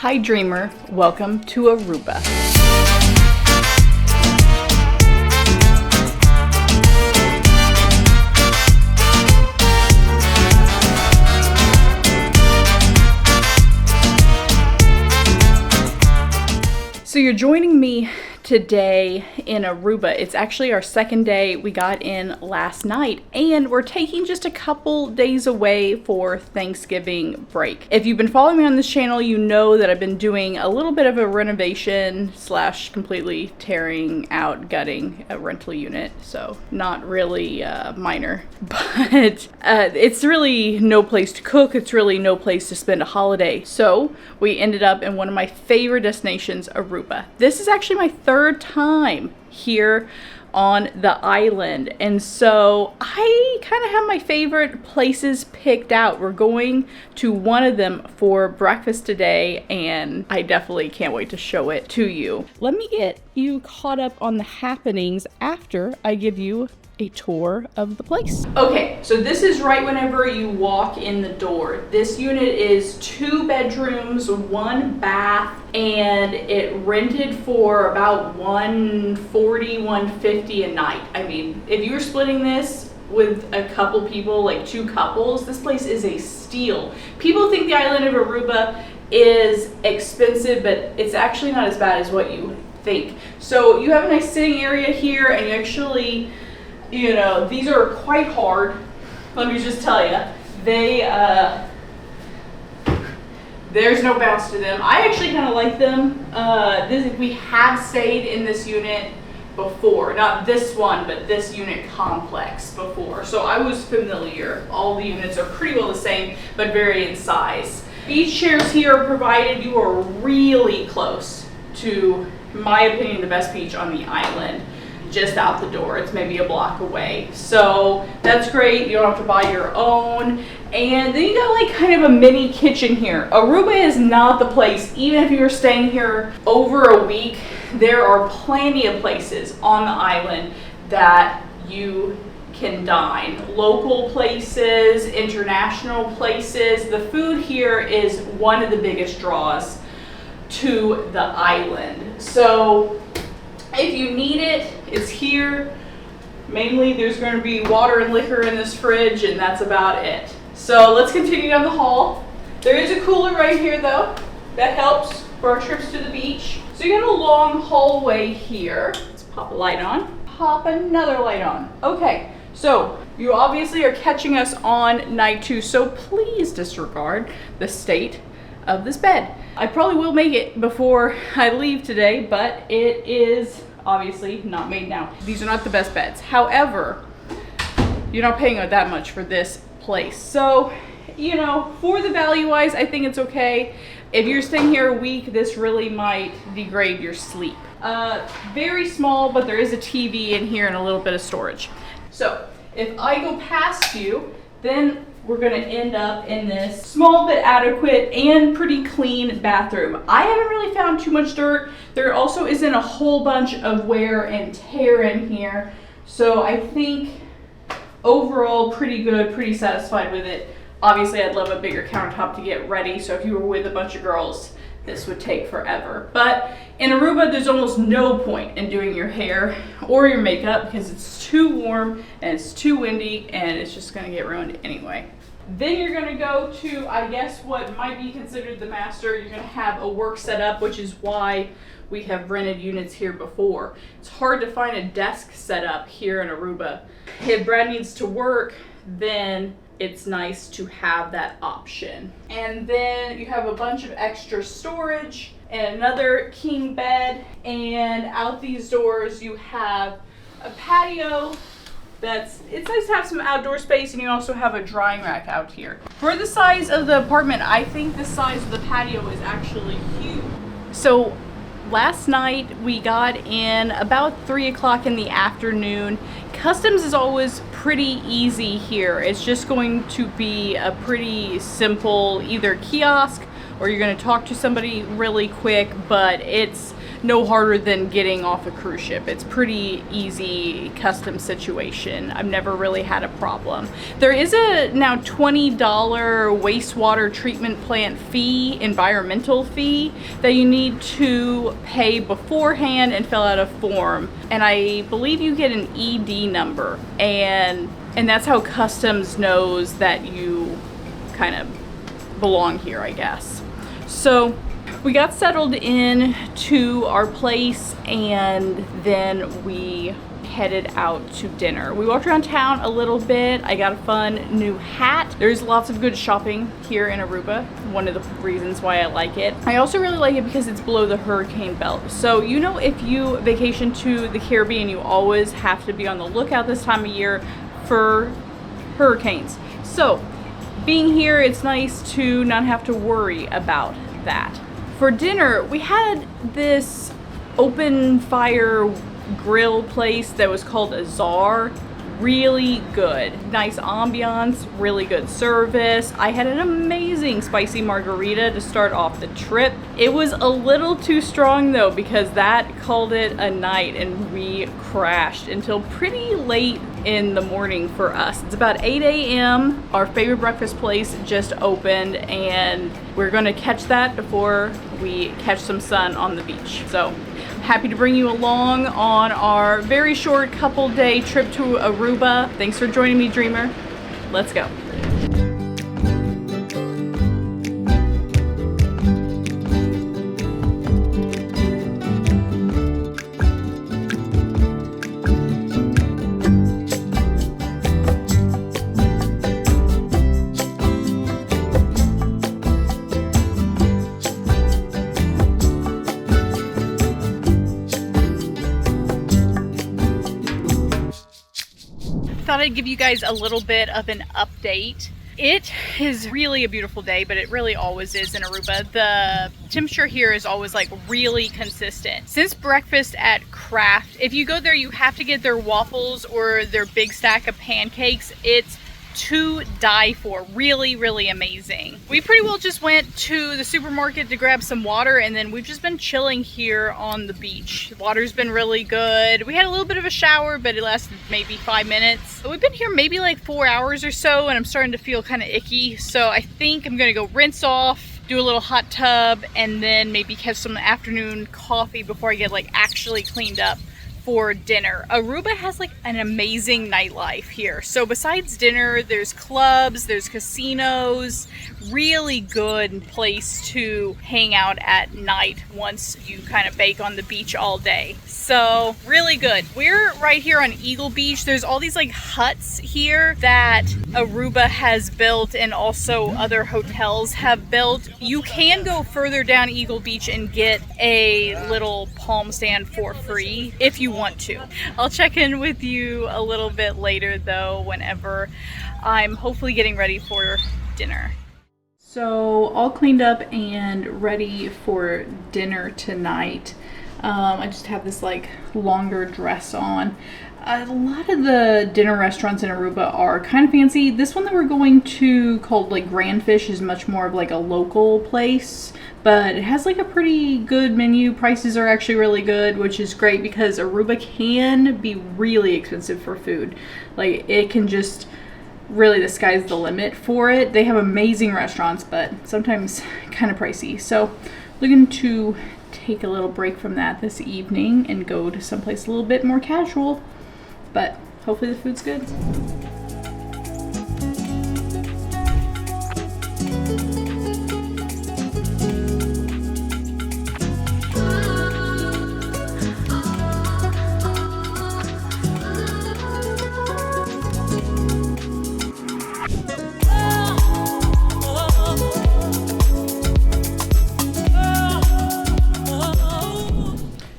Hi dreamer, welcome to Aruba. So you're joining me today in Aruba. It's actually our second day. We got in last night and we're taking just a couple days away for Thanksgiving break. If you've been following me on this channel, you know that I've been doing a little bit of a renovation / completely tearing out, gutting a rental unit. So not really minor, but it's really no place to cook. It's really no place to spend a holiday. So we ended up in one of my favorite destinations, Aruba. This is actually my third time here on the island, and so I kind of have my favorite places picked out. We're going to one of them for breakfast today, and I definitely can't wait to show it to you. Let me get you caught up on the happenings after I give you a tour of the place. Okay, so this is right whenever you walk in the door. This unit is 2 bedrooms, 1 bath, and it rented for about $140, $150 a night. I mean, if you were splitting this with a couple people, like 2 couples, this place is a steal. People think the island of Aruba is expensive, but it's actually not as bad as what you think. So you have a nice sitting area here, and you actually, you know, these are quite hard. Let me just tell you, there's no bounce to them. I actually kind of like them. We have stayed in this unit before, not this one, but this unit complex before. So I was familiar. All the units are pretty well the same, but vary in size. Beach chairs here are provided. You are really close to, in my opinion, the best beach on the island. Just out the door. It's maybe a block away. So that's great. You don't have to buy your own. And then you got like kind of a mini kitchen here. Aruba is not the place. Even if you're staying here over a week, there are plenty of places on the island that you can dine. Local places, international places. The food here is one of the biggest draws to the island. So if you need it, it's here. Mainly there's going to be water and liquor in this fridge, and that's about it. So let's continue down the hall. There is a cooler right here though. That helps for our trips to the beach. So you got a long hallway here. Let's pop a light on. Pop another light on. Okay, so you obviously are catching us on night 2, so please disregard the state of this bed. I probably will make it before I leave today, but it is obviously not made now. These are not the best beds. However, you're not paying that much for this place. So, you know, for the value wise, I think it's okay. If you're staying here a week, this really might degrade your sleep. Very small, but there is a TV in here and a little bit of storage. So if I go past you, then we're gonna end up in this small but adequate and pretty clean bathroom. I haven't really found too much dirt. There also isn't a whole bunch of wear and tear in here. So I think overall pretty good, pretty satisfied with it. Obviously I'd love a bigger countertop to get ready. So if you were with a bunch of girls, this would take forever. But in Aruba, there's almost no point in doing your hair or your makeup because it's too warm and it's too windy and it's just gonna get ruined anyway. Then you're gonna go to, I guess, what might be considered the master. You're gonna have a work setup, which is why we have rented units here before. It's hard to find a desk setup here in Aruba. If Brad needs to work, then it's nice to have that option. And then you have a bunch of extra storage and another king bed. And out these doors, you have a patio. It's nice to have some outdoor space, and you also have a drying rack out here. For the size of the apartment, I think the size of the patio is actually huge. So last night we got in about 3 o'clock in the afternoon. Customs is always pretty easy here. It's just going to be a pretty simple either kiosk or you're going to talk to somebody really quick, but it's no harder than getting off a cruise ship. It's pretty easy custom situation. I've never really had a problem. There is a now $20 wastewater treatment plant fee, environmental fee, that you need to pay beforehand and fill out a form. And I believe you get an ED number, and that's how customs knows that you kind of belong here, I guess. So we got settled in to our place, and then we headed out to dinner. We walked around town a little bit. I got a fun new hat. There's lots of good shopping here in Aruba. One of the reasons why I like it. I also really like it because it's below the hurricane belt. So, you know, if you vacation to the Caribbean, you always have to be on the lookout this time of year for hurricanes. So being here, it's nice to not have to worry about that. For dinner, we had this open fire grill place that was called Azar. Really good. Nice ambiance, really good service. I had an amazing spicy margarita to start off the trip. It was a little too strong though, because that called it a night, and we crashed until pretty late in the morning for us. It's about 8 a.m. Our favorite breakfast place just opened, and we're gonna catch that before we catch some sun on the beach. So happy to bring you along on our very short couple day trip to Aruba. Thanks for joining me, Dreamer. Let's go. Thought I'd give you guys a little bit of an update. It is really a beautiful day, but it really always is in Aruba. The temperature here is always like really consistent. Since breakfast at Craft, if you go there, you have to get their waffles or their big stack of pancakes. It's to die for. Really, really amazing. We pretty well just went to the supermarket to grab some water, and then we've just been chilling here on the beach. The water's been really good. We had a little bit of a shower, but it lasted maybe 5 minutes. We've been here maybe like 4 hours or so, and I'm starting to feel kind of icky. So I think I'm gonna go rinse off, do a little hot tub, and then maybe catch some afternoon coffee before I get like actually cleaned up for dinner. Aruba has like an amazing nightlife here. So besides dinner, there's clubs, there's casinos, really good place to hang out at night once you kind of bake on the beach all day. So really good. We're right here on Eagle Beach. There's all these like huts here that Aruba has built, and also other hotels have built. You can go further down Eagle Beach and get a little palm stand for free if you want to. I'll check in with you a little bit later though, whenever I'm hopefully getting ready for dinner. So all cleaned up and ready for dinner tonight. I just have this like longer dress on. A lot of the dinner restaurants in Aruba are kind of fancy. This one that we're going to, called like Grandish, is much more of like a local place, but it has like a pretty good menu. Prices are actually really good, which is great because Aruba can be really expensive for food. Like it can just, really the sky's the limit for it. They have amazing restaurants, but sometimes kind of pricey. So looking to take a little break from that this evening and go to someplace a little bit more casual, but hopefully the food's good.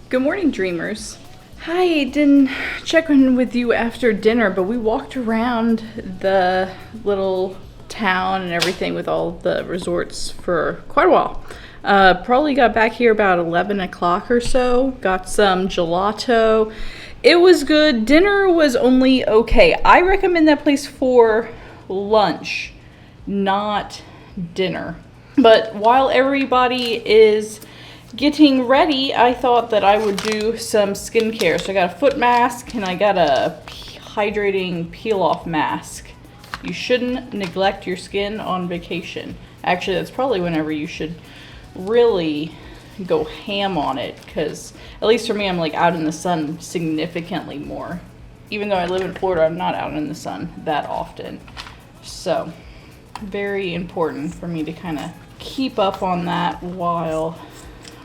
Good morning, dreamers. Hi, didn't check in with you after dinner, but we walked around the little town and everything with all the resorts for quite a while. Probably got back here about 11 o'clock or so. Got some gelato. It was good. Dinner was only okay. I recommend that place for lunch, not dinner. But while everybody is getting ready, I thought that I would do some skincare. So I got a foot mask and I got a hydrating peel-off mask. You shouldn't neglect your skin on vacation. Actually, that's probably whenever you should really go ham on it, because at least for me, I'm like out in the sun significantly more. Even though I live in Florida, I'm not out in the sun that often. So very important for me to kind of keep up on that while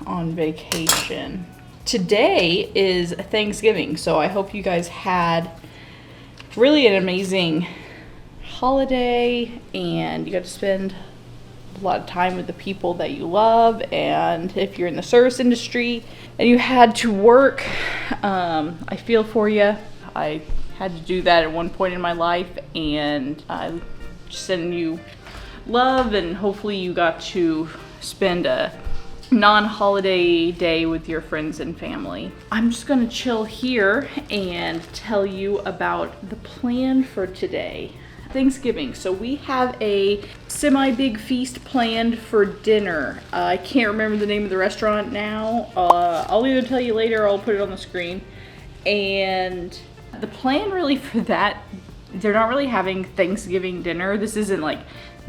on vacation. Today is Thanksgiving, so I hope you guys had really an amazing holiday and you got to spend a lot of time with the people that you love. And if you're in the service industry and you had to work, I feel for you. I had to do that at one point in my life, and I send you love, and hopefully you got to spend a non-holiday day with your friends and family. I'm just gonna chill here and tell you about the plan for today. Thanksgiving. So we have a semi-big feast planned for dinner. I can't remember the name of the restaurant now. I'll either tell you later or I'll put it on the screen. And the plan really for that, they're not really having Thanksgiving dinner. This isn't like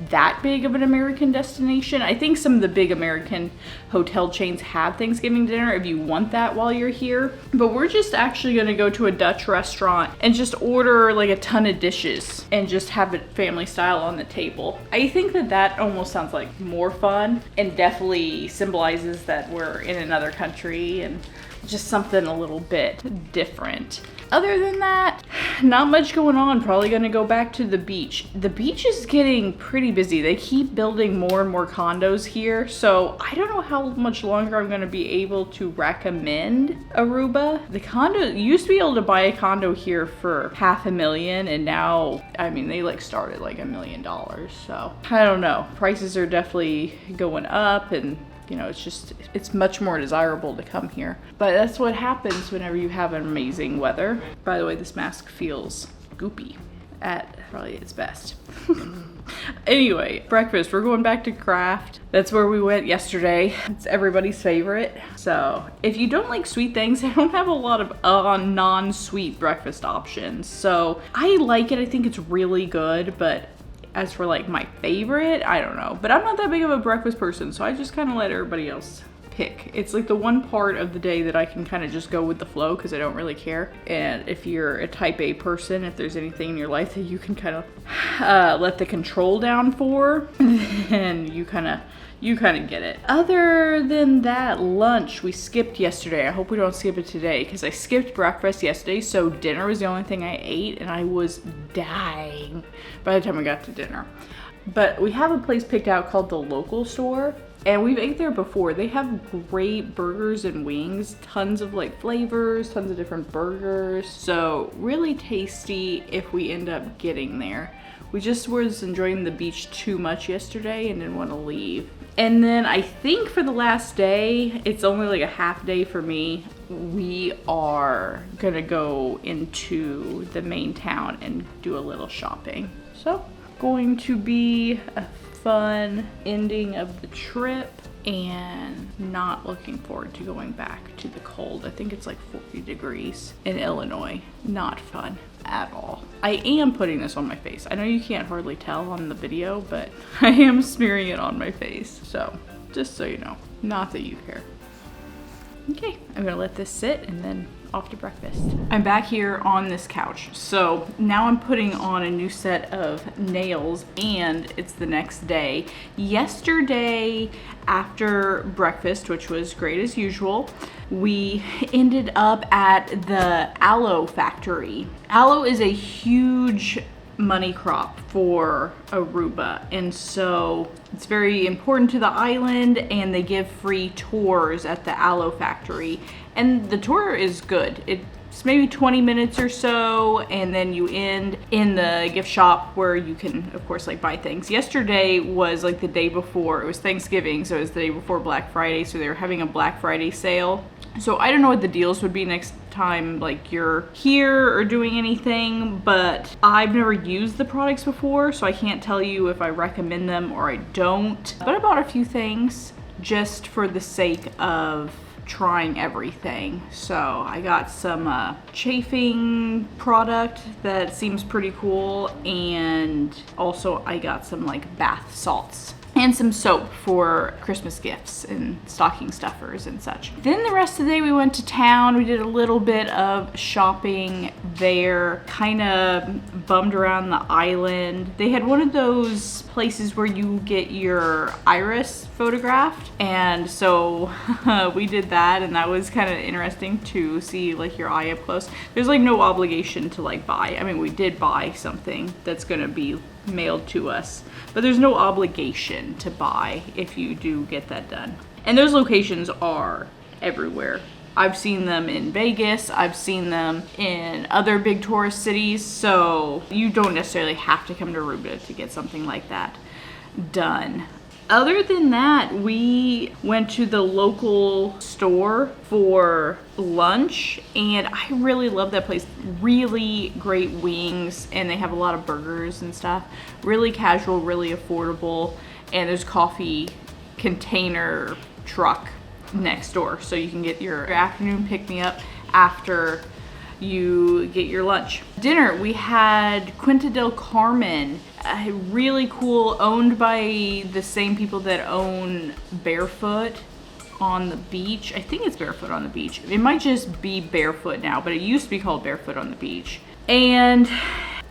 that big of an American destination. I think some of the big American hotel chains have Thanksgiving dinner if you want that while you're here. But we're just actually gonna go to a Dutch restaurant and just order like a ton of dishes and just have it family style on the table. I think that that almost sounds like more fun and definitely symbolizes that we're in another country and just something a little bit different. Other than that, not much going on. Probably gonna go back to the beach. The beach is getting pretty busy. They keep building more and more condos here, so I don't know how much longer I'm gonna be able to recommend Aruba. The condo, you used to be able to buy a condo here for $500,000, and now, I mean, they like start at like $1 million. So I don't know. Prices are definitely going up, and you know, it's much more desirable to come here. But that's what happens whenever you have amazing weather. By the way, this mask feels goopy at probably its best. Anyway, breakfast, we're going back to Kraft. That's where we went yesterday. It's everybody's favorite. So if you don't like sweet things, I don't have a lot of non-sweet breakfast options. So I like it, I think it's really good, but as for like my favorite, I don't know. But I'm not that big of a breakfast person, so I just kind of let everybody else pick. It's like the one part of the day that I can kind of just go with the flow because I don't really care. And if you're a type A person, if there's anything in your life that you can kind of let the control down for, then you kind of get it. Other than that, lunch we skipped yesterday. I hope we don't skip it today because I skipped breakfast yesterday, so dinner was the only thing I ate, and I was dying by the time I got to dinner. But we have a place picked out called the Local Store, and we've ate there before. They have great burgers and wings, tons of like flavors, tons of different burgers. So really tasty if we end up getting there. We just was enjoying the beach too much yesterday and didn't want to leave. And then I think for the last day, it's only like a half day for me. We are gonna go into the main town and do a little shopping. So, going to be a fun ending of the trip and not looking forward to going back to the cold. I think it's like 40 degrees in Illinois. Not fun at all. I am putting this on my face. I know you can't hardly tell on the video, but I am smearing it on my face. So just so you know, not that you care. Okay, I'm gonna let this sit and then off to breakfast. I'm back here on this couch. So now I'm putting on a new set of nails and it's the next day. Yesterday after breakfast, which was great as usual, we ended up at the Aloe Factory. Aloe is a huge money crop for Aruba, and so it's very important to the island, and they give free tours at the Aloe Factory, and the tour is good. It's maybe 20 minutes or so, and then you end in the gift shop where you can of course like buy things. Yesterday was like the day before, it was Thanksgiving, so it was the day before Black Friday, so they were having a Black Friday sale. So I don't know what the deals would be next time like you're here or doing anything, but I've never used the products before, so I can't tell you if I recommend them or I don't. But I bought a few things. just for the sake of trying everything. So I got some chafing product that seems pretty cool, and also I got some like bath salts and some soap for Christmas gifts and stocking stuffers and such. Then the rest of the day we went to town. We did a little bit of shopping there, kind of bummed around the island. They had one of those places where you get your iris photographed, and so we did that, and that was kind of interesting to see like your eye up close. There's like no obligation to like buy. I mean, we did buy something that's gonna be mailed to us, but there's no obligation to buy if you do get that done. And those locations are everywhere. I've seen them in Vegas, I've seen them in other big tourist cities, so you don't necessarily have to come to Aruba to get something like that done. Other than that, we went to the local store for lunch, and I really love that place. Really great wings, and they have a lot of burgers and stuff. Really casual, really affordable, and there's coffee container truck next door, so you can get your afternoon pick-me-up after you get your lunch. Dinner, we had Quinta del Carmen, really cool, owned by the same people that own Barefoot on the Beach. I think it's Barefoot on the Beach. It might just be Barefoot now, but it used to be called Barefoot on the Beach. And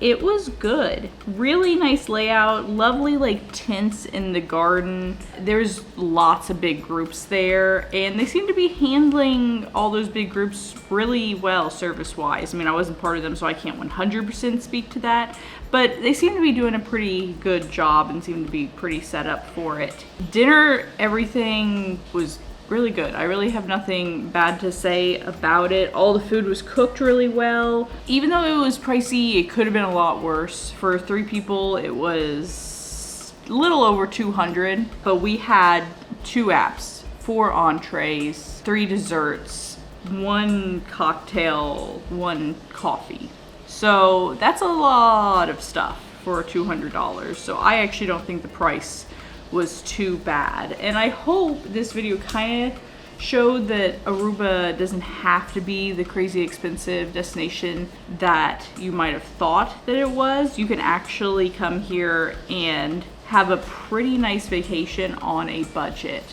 it was good. Really nice layout, lovely like tents in the garden. There's lots of big groups there, and they seem to be handling all those big groups really well service-wise. I mean, I wasn't part of them, so I can't 100% speak to that, but they seem to be doing a pretty good job and seem to be pretty set up for it. Dinner, everything was really good. I really have nothing bad to say about it. All the food was cooked really well. Even though it was pricey, it could have been a lot worse. For 3 people, it was a little over 200, but we had 2 apps, 4 entrees, 3 desserts, 1 cocktail, 1 coffee. So that's a lot of stuff for $200. So I actually don't think the price was too bad. And I hope this video kind of showed that Aruba doesn't have to be the crazy expensive destination that you might have thought that it was. You can actually come here and have a pretty nice vacation on a budget.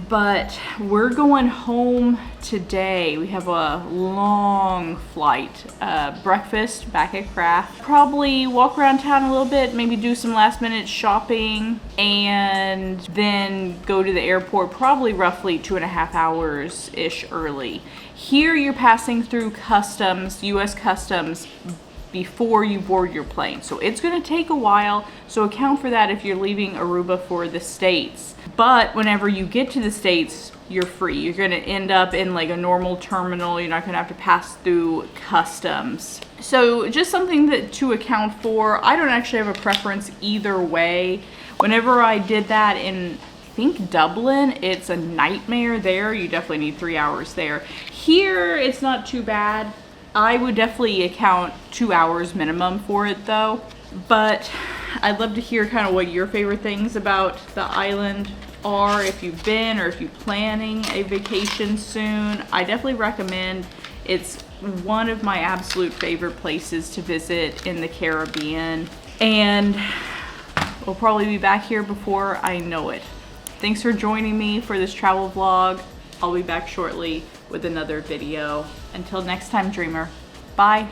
But we're going home today. We have a long flight. Breakfast back at Craft. Probably walk around town a little bit, maybe do some last minute shopping, and then go to the airport probably roughly 2.5 hours-ish early. Here you're passing through customs, US Customs, before you board your plane. So it's gonna take a while, so account for that if you're leaving Aruba for the States. But whenever you get to the States, you're free. You're gonna end up in like a normal terminal. You're not gonna have to pass through customs. So just something to account for. I don't actually have a preference either way. Whenever I did that in, I think Dublin, it's a nightmare there. You definitely need 3 hours there. Here, it's not too bad. I would definitely account 2 hours minimum for it though. But I'd love to hear kind of what your favorite things about the island are, if you've been or if you're planning a vacation soon. I definitely recommend. It's one of my absolute favorite places to visit in the Caribbean, and we'll probably be back here before I know it. Thanks for joining me for this travel vlog. I'll be back shortly with another video. Until next time, dreamer. Bye.